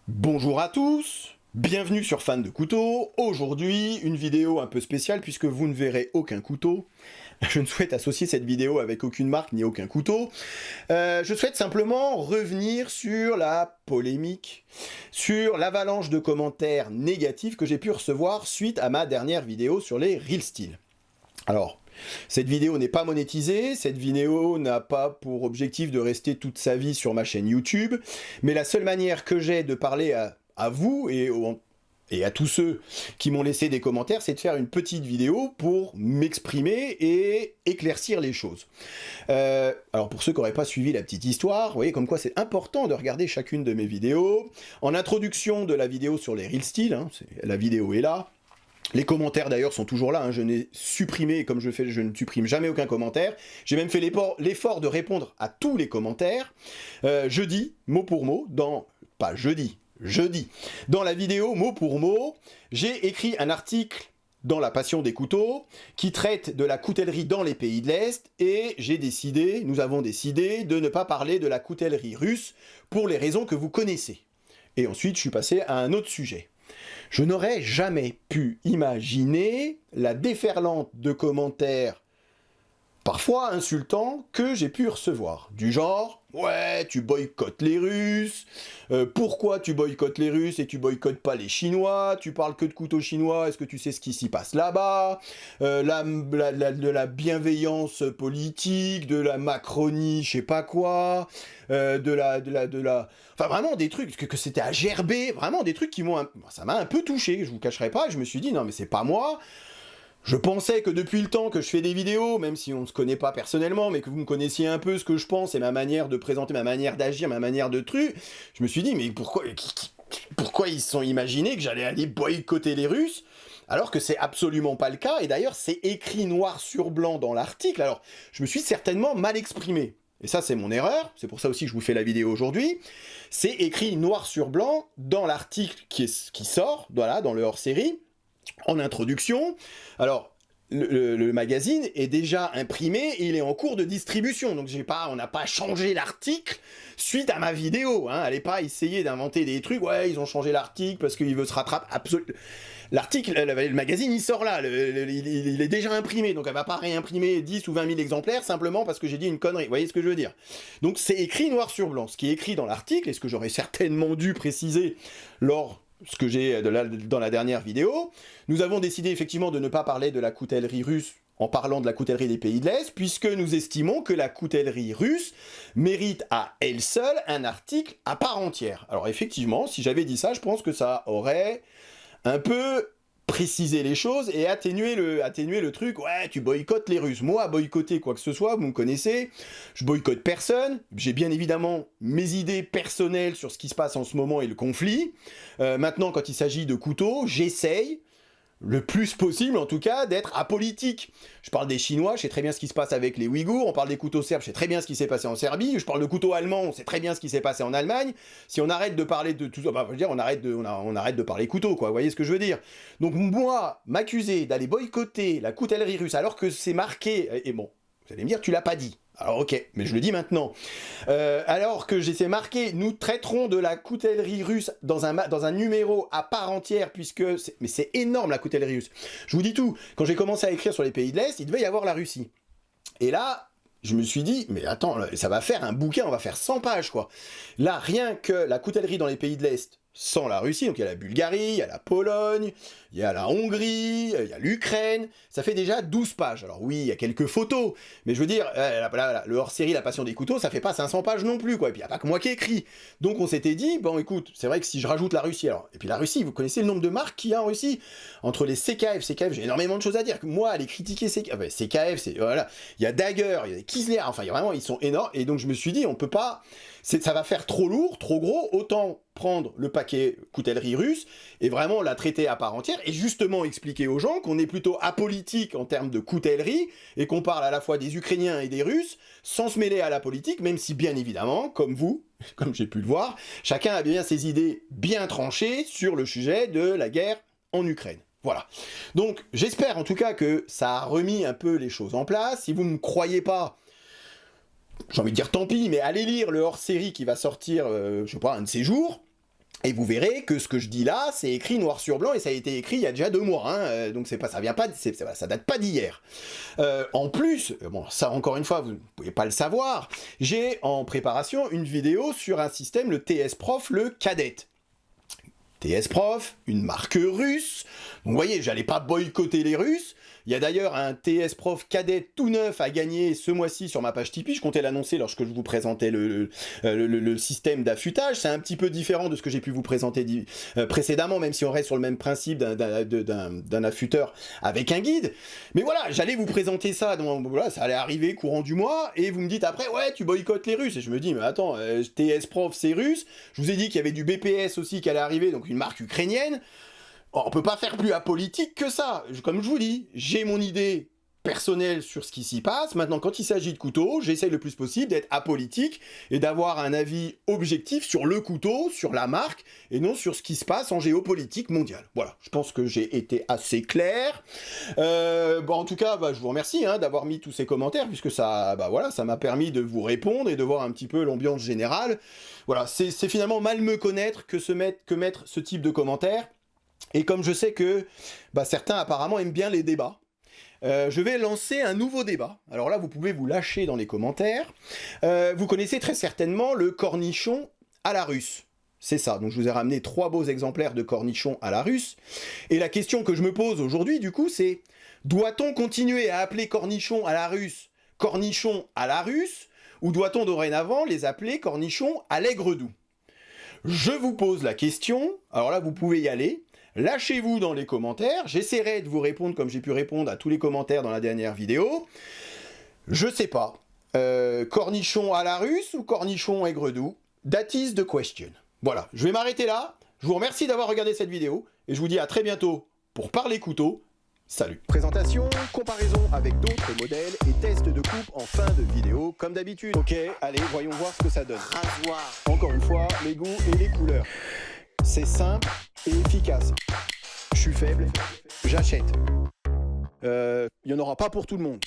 Bonjour à tous, bienvenue sur Fan de Couteaux. Aujourd'hui, une vidéo un peu spéciale puisque vous ne verrez aucun couteau. Je ne souhaite associer cette vidéo avec aucune marque ni aucun couteau. Je souhaite simplement revenir sur la polémique, sur l'avalanche de commentaires négatifs que j'ai pu recevoir suite à ma dernière vidéo sur les Real Steel. Alors, cette vidéo n'est pas monétisée, cette vidéo n'a pas pour objectif de rester toute sa vie sur ma chaîne YouTube, mais la seule manière que j'ai de parler à vous et à tous ceux qui m'ont laissé des commentaires, c'est de faire une petite vidéo pour m'exprimer et éclaircir les choses. Alors pour ceux qui n'auraient pas suivi la petite histoire, vous voyez comme quoi c'est important de regarder chacune de mes vidéos. En introduction de la vidéo sur les Real Steel, la vidéo est là. Les commentaires d'ailleurs sont toujours là, je n'ai supprimé, comme je ne supprime jamais aucun commentaire. J'ai même fait l'effort de répondre à tous les commentaires. Jeudi, mot pour mot, jeudi, dans la vidéo mot pour mot, j'ai écrit un article dans La Passion des couteaux, qui traite de la coutellerie dans les pays de l'Est, et nous avons décidé de ne pas parler de la coutellerie russe, pour les raisons que vous connaissez. Et ensuite, je suis passé à un autre sujet. Je n'aurais jamais pu imaginer la déferlante de commentaires, parfois insultants, que j'ai pu recevoir. Du genre, ouais, tu boycottes les Russes, pourquoi tu boycottes les Russes et tu boycottes pas les Chinois, tu parles que de couteaux chinois, est-ce que tu sais ce qui s'y passe là-bas, de la bienveillance politique, de la Macronie, je sais pas quoi, enfin vraiment des trucs, que c'était à gerber, vraiment des trucs qui ça m'a un peu touché, je vous cacherai pas, je me suis dit, non mais c'est pas moi. Je pensais que depuis le temps que je fais des vidéos, même si on ne se connaît pas personnellement, mais que vous me connaissiez un peu ce que je pense et ma manière de présenter, ma manière d'agir, ma manière de truc, je me suis dit, mais pourquoi ils se sont imaginés que j'allais aller boycotter les Russes, alors que c'est absolument pas le cas, et d'ailleurs c'est écrit noir sur blanc dans l'article, alors je me suis certainement mal exprimé. Et ça c'est mon erreur, c'est pour ça aussi que je vous fais la vidéo aujourd'hui, c'est écrit noir sur blanc dans l'article qui sort, voilà, dans le hors-série, en introduction. Alors, le magazine est déjà imprimé et il est en cours de distribution, donc on n'a pas changé l'article suite à ma vidéo, Allez pas essayer d'inventer des trucs, ouais, ils ont changé l'article parce qu'il veut se rattraper, absolument. L'article, le magazine, il sort là, il est déjà imprimé, donc elle va pas réimprimer 10 ou 20 000 exemplaires simplement parce que j'ai dit une connerie, vous voyez ce que je veux dire? Donc c'est écrit noir sur blanc, ce qui est écrit dans l'article, et ce que j'aurais certainement dû préciser ce que j'ai dans la dernière vidéo, nous avons décidé effectivement de ne pas parler de la coutellerie russe en parlant de la coutellerie des pays de l'Est, puisque nous estimons que la coutellerie russe mérite à elle seule un article à part entière. Alors effectivement, si j'avais dit ça, je pense que ça aurait un peu préciser les choses et atténuer le truc, ouais, tu boycottes les Russes. Moi, à boycotter quoi que ce soit, vous me connaissez, je boycotte personne, j'ai bien évidemment mes idées personnelles sur ce qui se passe en ce moment et le conflit. Maintenant, quand il s'agit de couteaux, j'essaye, le plus possible en tout cas, d'être apolitique. Je parle des Chinois, je sais très bien ce qui se passe avec les Ouïghours, on parle des couteaux serbes, je sais très bien ce qui s'est passé en Serbie, je parle de couteaux allemands, on sait très bien ce qui s'est passé en Allemagne. Si on arrête de parler de tout ça, je veux dire, on arrête de parler couteaux, quoi, vous voyez ce que je veux dire. Donc moi, m'accuser d'aller boycotter la coutellerie russe alors que c'est marqué, et bon, vous allez me dire, tu l'as pas dit. Alors ok, mais je le dis maintenant. Alors que c'est marqué, nous traiterons de la coutellerie russe dans un numéro à part entière, mais c'est énorme la coutellerie russe. Je vous dis tout, quand j'ai commencé à écrire sur les pays de l'Est, il devait y avoir la Russie. Et là, je me suis dit, mais attends, ça va faire un bouquin, on va faire 100 pages quoi. Là, rien que la coutellerie dans les pays de l'Est, sans la Russie, donc il y a la Bulgarie, il y a la Pologne, il y a la Hongrie, il y a l'Ukraine, ça fait déjà 12 pages. Alors oui, il y a quelques photos, mais je veux dire, le hors-série La Passion des couteaux, ça fait pas 500 pages non plus, quoi. Et puis il n'y a pas que moi qui écrit. Donc on s'était dit, bon écoute, c'est vrai que si je rajoute la Russie, alors, et puis la Russie, vous connaissez le nombre de marques qu'il y a en Russie? Entre les CKF, j'ai énormément de choses à dire. Moi, aller critiquer CKF, voilà, il y a Dagger, il y a Kiesler, enfin vraiment, ils sont énormes, et donc je me suis dit, on peut pas, ça va faire trop lourd, trop gros, autant prendre le paquet coutellerie russe et vraiment la traiter à part entière et justement expliquer aux gens qu'on est plutôt apolitique en termes de coutellerie et qu'on parle à la fois des Ukrainiens et des Russes sans se mêler à la politique, même si bien évidemment, comme vous, comme j'ai pu le voir, chacun a bien ses idées bien tranchées sur le sujet de la guerre en Ukraine. Voilà. Donc j'espère en tout cas que ça a remis un peu les choses en place. Si vous ne me croyez pas, j'ai envie de dire tant pis, mais allez lire le hors-série qui va sortir, je sais pas, un de ces jours. Et vous verrez que ce que je dis là, c'est écrit noir sur blanc et ça a été écrit il y a déjà 2 mois. Hein, donc c'est pas, ça date pas d'hier. En plus, bon, ça encore une fois, vous ne pouvez pas le savoir, j'ai en préparation une vidéo sur un système, le TS Prof, le Cadet. TS Prof, une marque russe. Donc vous voyez, j'allais pas boycotter les Russes. Il y a d'ailleurs un TS Prof Cadet tout neuf à gagner ce mois-ci sur ma page Tipeee. Je comptais l'annoncer lorsque je vous présentais le système d'affûtage. C'est un petit peu différent de ce que j'ai pu vous présenter précédemment, même si on reste sur le même principe d'un affûteur avec un guide. Mais voilà, j'allais vous présenter ça. Donc voilà, ça allait arriver courant du mois. Et vous me dites après, ouais, tu boycottes les Russes. Et je me dis, mais attends, TS Prof c'est russe. Je vous ai dit qu'il y avait du BPS aussi qui allait arriver, donc une marque ukrainienne. On peut pas faire plus apolitique que ça. Comme je vous dis, j'ai mon idée personnelle sur ce qui s'y passe. Maintenant, quand il s'agit de couteaux, j'essaye le plus possible d'être apolitique et d'avoir un avis objectif sur le couteau, sur la marque, et non sur ce qui se passe en géopolitique mondiale. Voilà, je pense que j'ai été assez clair. En tout cas, je vous remercie d'avoir mis tous ces commentaires, puisque ça m'a permis de vous répondre et de voir un petit peu l'ambiance générale. Voilà, c'est finalement mal me connaître que mettre ce type de commentaires. Et comme je sais que certains apparemment aiment bien les débats, je vais lancer un nouveau débat. Alors là, vous pouvez vous lâcher dans les commentaires. Vous connaissez très certainement le cornichon à la russe. C'est ça, donc je vous ai ramené 3 beaux exemplaires de cornichons à la russe. Et la question que je me pose aujourd'hui, du coup, c'est: doit-on continuer à appeler cornichons à la russe cornichons à la russe, ou doit-on dorénavant les appeler cornichons à l'aigre doux? Je vous pose la question, alors là, vous pouvez y aller. Lâchez-vous dans les commentaires, j'essaierai de vous répondre comme j'ai pu répondre à tous les commentaires dans la dernière vidéo. Je sais pas, cornichon à la russe ou cornichon aigre doux? That is the question. Voilà, je vais m'arrêter là, je vous remercie d'avoir regardé cette vidéo, et je vous dis à très bientôt pour Parler Couteau. Salut. Présentation, comparaison avec d'autres modèles et test de coupe en fin de vidéo, comme d'habitude. Ok, allez, voyons voir ce que ça donne. Rasoir. Encore une fois, les goûts et les couleurs. C'est simple et efficace. Je suis faible, j'achète. Il n'y en aura pas pour tout le monde.